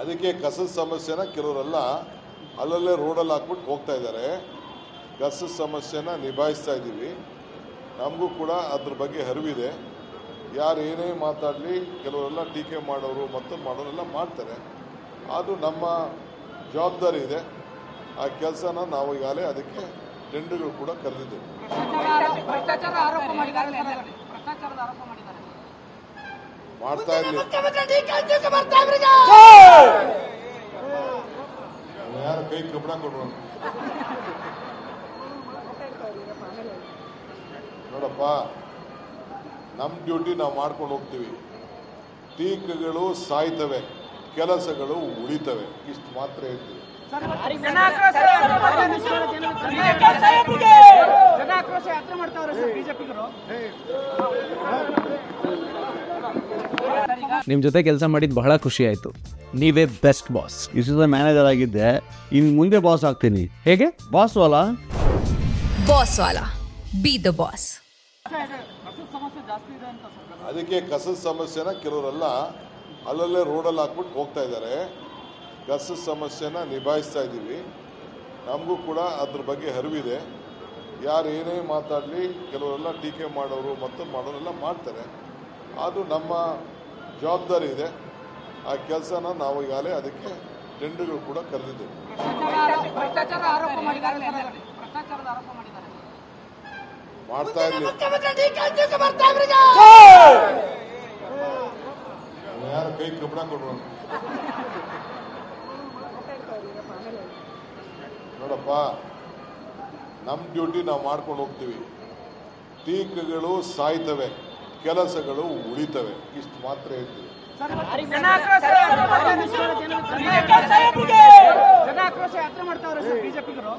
ಅದಕ್ಕೆ ಕಸದ ಸಮಸ್ಯೆನ ಕೆಲವರೆಲ್ಲ ಅಲ್ಲಲ್ಲೇ ರೋಡಲ್ಲಿ ಹಾಕ್ಬಿಟ್ಟು ಹೋಗ್ತಾ ಇದ್ದಾರೆ. ಕಸದ ಸಮಸ್ಯೆನ ನಿಭಾಯಿಸ್ತಾ ಇದ್ದೀವಿ. ನಮಗೂ ಕೂಡ ಅದ್ರ ಬಗ್ಗೆ ಅರಿವಿದೆ. ಯಾರು ಏನೇ ಮಾತಾಡಲಿ ಕೆಲವರೆಲ್ಲ ಟೀಕೆ ಮಾಡೋರು ಮತ್ತು ಮಾಡೋರೆಲ್ಲ ಮಾಡ್ತಾರೆ. ಅದು ನಮ್ಮ ಜವಾಬ್ದಾರಿ ಇದೆ. ಆ ಕೆಲಸನ ನಾವು ಈಗಾಗಲೇ ಅದಕ್ಕೆ ಟೆಂಡರ್ಗಳು ಕೂಡ ಕರೆದಿದ್ದೇವೆ. ಮಾಡ್ತಾ ಇರಲಿ. ಯಾರು ಕೈ ಕಬ್ಬಣ ಕೊಡೋಣ ನೋಡಪ್ಪ, ನಮ್ಮ ಡ್ಯೂಟಿ ನಾವು ಮಾಡ್ಕೊಂಡು ಹೋಗ್ತೀವಿ. ಟೀಕೆಗಳು ಸಾಯ್ತವೆ, ಕೆಲಸಗಳು ಉಳಿತವೆ. ಇಷ್ಟು ಮಾತ್ರ ಹೇಳ್ತೀವಿ. ನಿಮ್ಮ ಜೊತೆ ಕೆಲಸ ಮಾಡಿದ್ದು ಬಹಳ ಖುಷಿ ಆಯ್ತು. ನೀವೇ ಬೆಸ್ಟ್ ಬಾಸ್. ಇಷ್ಟು ಮ್ಯಾನೇಜರ್ ಆಗಿದ್ದೆ, ಇನ್ನು ಮುಂದೆ ಬಾಸ್ ಆಗ್ತೀನಿ. ಹೇಗೆ? Boss Vala B the boss. ಅದಕ್ಕೆ ಕಸದ ಸಮಸ್ಯೆನ ಕೆಲವರೆಲ್ಲ ಅಲ್ಲಲ್ಲೇ ರೋಡಲ್ಲಿ ಹಾಕ್ಬಿಟ್ಟು ಹೋಗ್ತಾ ಇದ್ದಾರೆ. ಕಸದ ಸಮಸ್ಯೆನ ನಿಭಾಯಿಸ್ತಾ ಇದ್ದೀವಿ. ನಮಗೂ ಕೂಡ ಅದ್ರ ಬಗ್ಗೆ ಅರಿವಿದೆ. ಯಾರು ಏನೇ ಮಾತಾಡಲಿ ಕೆಲವರೆಲ್ಲ ಟೀಕೆ ಮಾಡೋರು ಮತ್ತು ಮಾಡೋರೆಲ್ಲ ಮಾಡ್ತಾರೆ. ಅದು ನಮ್ಮ ಜವಾಬ್ದಾರಿ ಇದೆ. ಆ ಕೆಲಸನ ನಾವು ಈಗಾಗಲೇ ಅದಕ್ಕೆ ಟೆಂಡರ್ಗಳು ಕೂಡ ಕರೆದಿದ್ದೇವೆ. ಮಾಡ್ತಾ ಇರಲಿ. ಯಾರು ಕೈ ಕಬ್ಬಣ ಕೊಡೋಣ ನೋಡಪ್ಪ, ನಮ್ಮ ಡ್ಯೂಟಿ ನಾವು ಮಾಡ್ಕೊಂಡು ಹೋಗ್ತೀವಿ. ಟೀಕೆಗಳು ಸಾಯ್ತವೆ, ಕೆಲಸಗಳು ಉಳಿತವೆ. ಇಷ್ಟು ಮಾತ್ರ ಹೇಳ್ತೀವಿ. ಜನ ಆಕ್ರೋಶ ಯಾತ್ರೆ ಮಾಡ್ತಾವ್ರೆ ಸರ್ ಬಿಜೆಪಿಗರು.